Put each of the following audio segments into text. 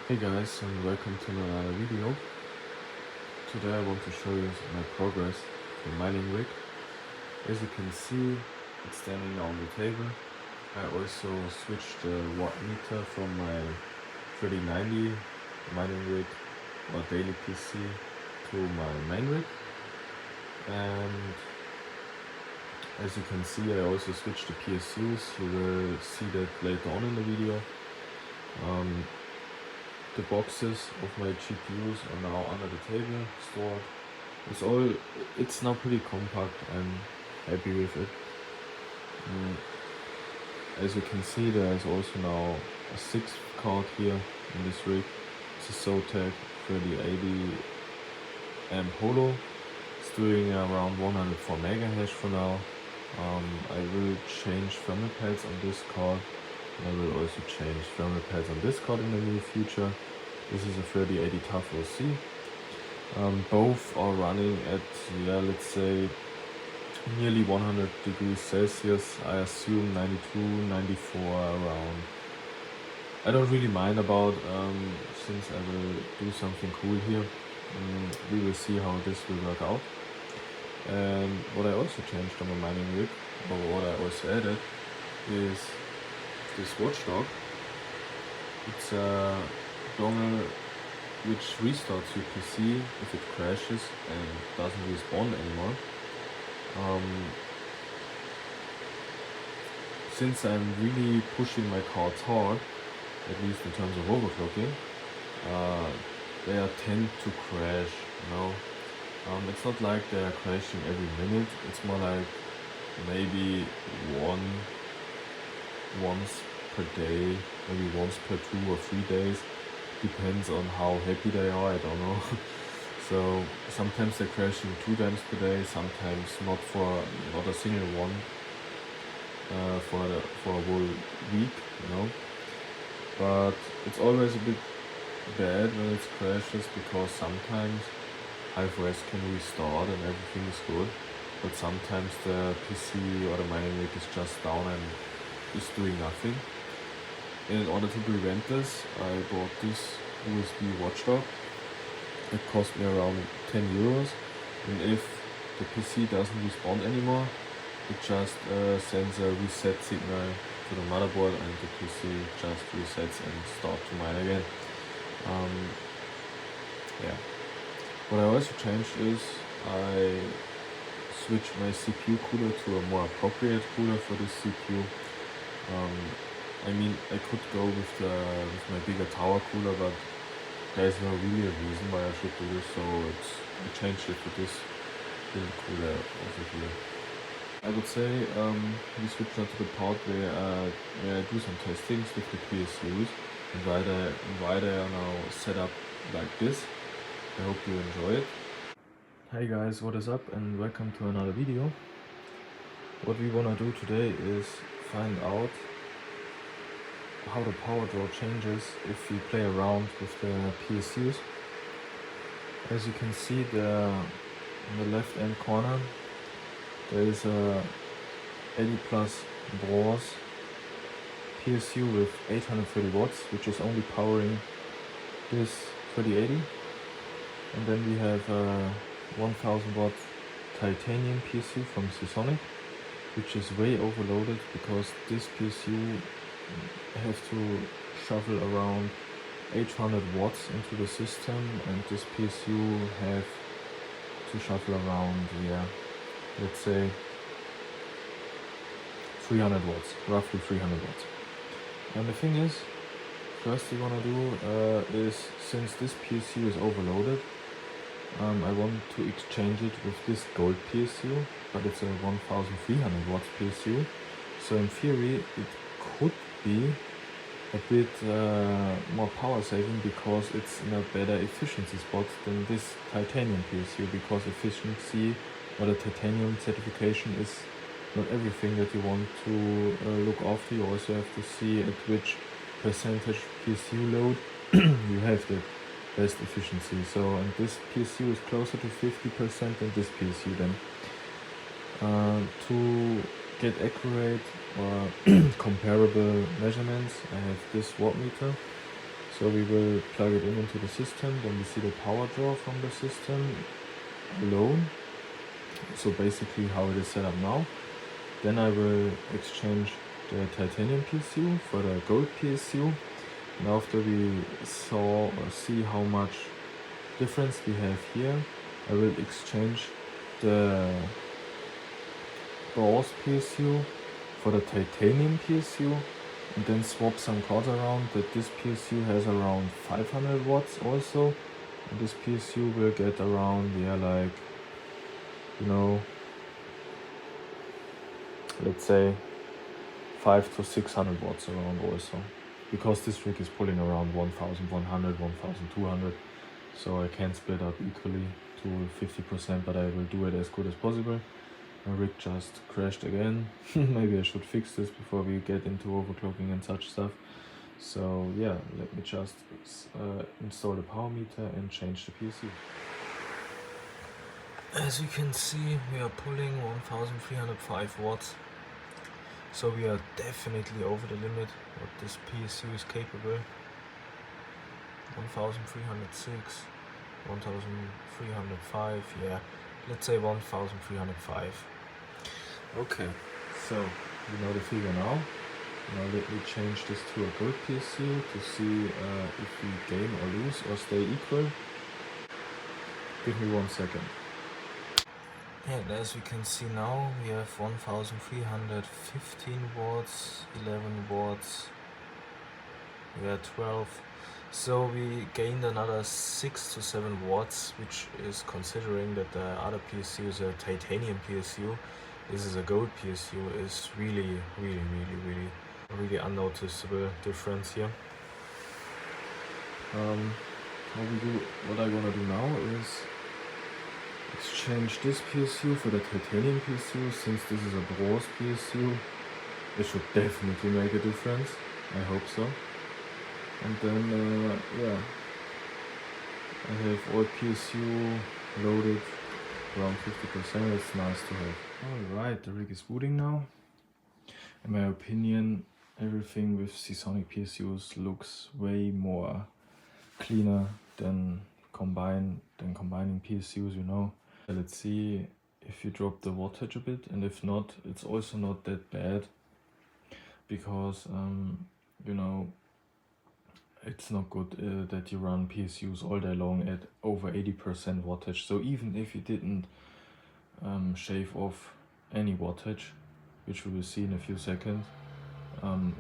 Hey guys, and welcome to another video. Today I want to show you my progress for mining rig. As you can see, it's standing on the table. I also switched the watt meter from my 3090 mining rig or daily PC to my main rig. And as you can see, I also switched the PSUs. You will see that later on in the video. The boxes of my GPUs are now under the table stored. It's now pretty compact. I'm happy with it. As you can see, there is also now a 6th card here in this rig. It's a Wattage 3080 amp holo. It's doing around 104 megahash for now. I will change thermalpads on this card. I will also change thermalpads on this card in the near future. This is a 3080 Tough OC. Both are running at, let's say nearly 100 degrees Celsius. I assume 92, 94 around. I don't really mind about, since I will do something cool here. We will see how this will work out. And what I also changed on my mining rig, or what I also added, is this watchdog. It's a dongle which restarts your PC if it crashes and doesn't respawn anymore. Since I'm really pushing my cards hard, at least in terms of overclocking, they tend to crash, you know. It's not like they are crashing every minute. It's more like maybe once per day, maybe once per 2 or 3 days. Depends on how happy they are, I don't know. So sometimes they're crashing 2 times per day, sometimes not a single one for a whole week, you know. But it's always a bit bad when it crashes, because sometimes Hive-OS can restart and everything is good, but sometimes the PC or the mining rig is just down and is doing nothing. In order to prevent this, I bought this USB watchdog. It cost me around 10 euros, and if the PC doesn't respond anymore, it just sends a reset signal to the motherboard, and the PC just resets and starts to mine again. What I also changed is I switched my CPU cooler to a more appropriate cooler for this CPU. I mean, I could go with my bigger tower cooler, but there is no really a reason why I should do this, so I changed it to this little cooler over here. I would say we switched now to the part where I do some testings with the PSUs and why they are now set up like this. I hope you enjoy it. Hi guys, what is up, and welcome to another video. What we wanna do today is find out how the power draw changes if we play around with the PSUs. As you can see, in the left hand corner there is a 80 plus Bros PSU with 830 watts, which is only powering this 3080. And then we have a 1000 watt titanium PSU from Seasonic, which is way overloaded because this PSU have to shuffle around 800 watts into the system, and this PSU have to shuffle around, let's say 300 watts, roughly 300 watts. And the thing is, first we want to do is, since this PSU is overloaded, I want to exchange it with this gold PSU, but it's a 1300 watts PSU. So in theory it could be a bit more power saving, because it's in a better efficiency spot than this titanium PSU, because efficiency or the titanium certification is not everything that you want to look after. You also have to see at which percentage PSU load you have the best efficiency. So, and this PSU is closer to 50% than this PSU then. To get accurate or comparable measurements, I have this watt meter. So we will plug it in into the system, then we see the power draw from the system alone. So basically how it is set up now. Then I will exchange the titanium PSU for the gold PSU. And after we see how much difference we have here, I will exchange the bronze PSU for the titanium PSU, and then swap some cards around that this PSU has around 500 watts also, and this PSU will get around, yeah, like, you know, let's say 500 to 600 watts around also, because this rig is pulling around 1100, 1200, so I can split up equally to 50%, but I will do it as good as possible. My rig just crashed again. Maybe I should fix this before we get into overclocking and such stuff. So yeah, let me just install the power meter and change the PSU. As you can see, we are pulling 1305 watts. So we are definitely over the limit what this PSU is capable. 1306, 1305, yeah, let's say 1305. Okay, so you know the figure now. Now let me change this to a gold PSU to see if we gain or lose or stay equal. Give me 1 second. And as we can see now, we have 1315 watts, 11 watts, we are 12. So we gained another 6 to 7 watts, which is, considering that the other PSU is a titanium PSU, this is a gold PSU, is really unnoticeable difference here. What I'm gonna do now is exchange this PSU for the titanium PSU. Since this is a bronze PSU, it should definitely make a difference. I hope so. And then yeah, I have all PSU loaded around 50%. It's nice to have. Alright, the rig is booting now. In my opinion, everything with Seasonic PSUs looks way more cleaner than combining PSUs, you know. Let's see if you drop the wattage a bit, and if not, it's also not that bad, because you know, it's not good that you run PSUs all day long at over 80% wattage. So even if you didn't shave off any wattage, which we will see in a few seconds,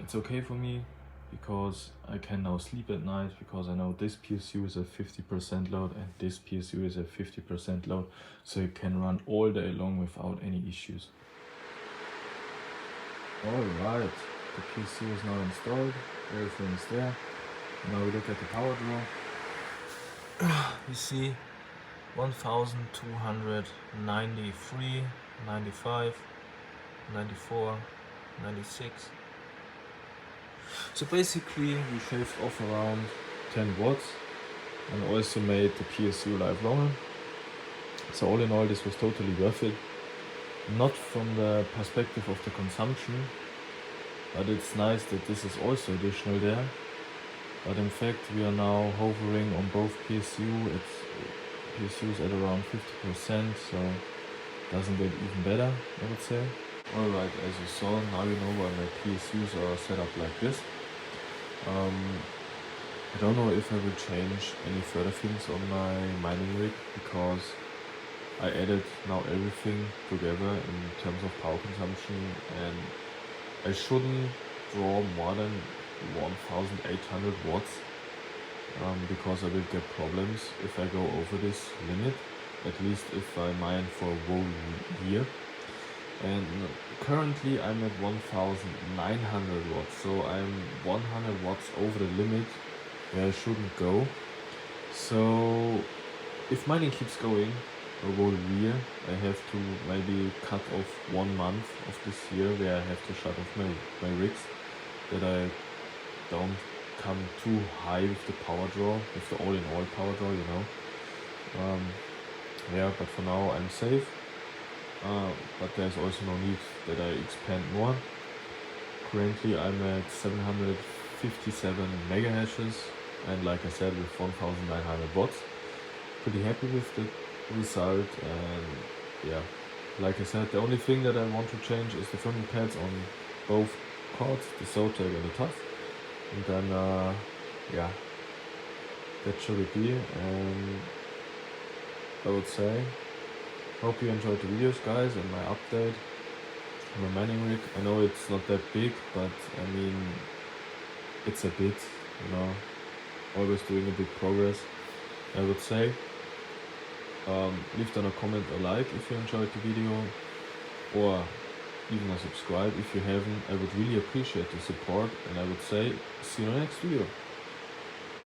it's okay for me, because I can now sleep at night, because I know this PSU is at 50% load and this PSU is at 50% load, so you can run all day long without any issues. Alright, the PSU is now installed, everything is there. Now we look at the power draw. You see 1293, 95, 94, 96. So basically we shaved off around 10 watts and also made the PSU life longer. So all in all, this was totally worth it. Not from the perspective of the consumption, but it's nice that this is also additional there. But in fact we are now hovering on both PSUs at around 50%, so doesn't get even better, I would say. Alright, as you saw, now you know why my PSUs are set up like this. I don't know if I will change any further things on my mining rig, because I added now everything together in terms of power consumption, and I shouldn't draw more than 1800 watts, because I will get problems if I go over this limit, at least if I mine for a whole year. And currently I'm at 1900 watts, so I'm 100 watts over the limit where I shouldn't go. So if mining keeps going a whole year, I have to maybe cut off 1 month of this year where I have to shut off my rigs, that I don't come too high with the power draw, with the all-in-all power draw, you know. Yeah, but for now I'm safe. But there's also no need that I expand more. Currently I'm at 757 megahashes, and like I said, with 1900 watts, pretty happy with the result. And yeah, like I said, the only thing that I want to change is the thermal pads on both cords, the Zotac and the Tough, and then yeah, that should it be. And I would say, hope you enjoyed the videos, guys, and my update on my mining rig. I know it's not that big, but I mean, it's a bit, always doing a big progress, I would say. Leave down a comment or like if you enjoyed the video, or even a subscribe if you haven't. I would really appreciate the support, and I would say see you in the next video.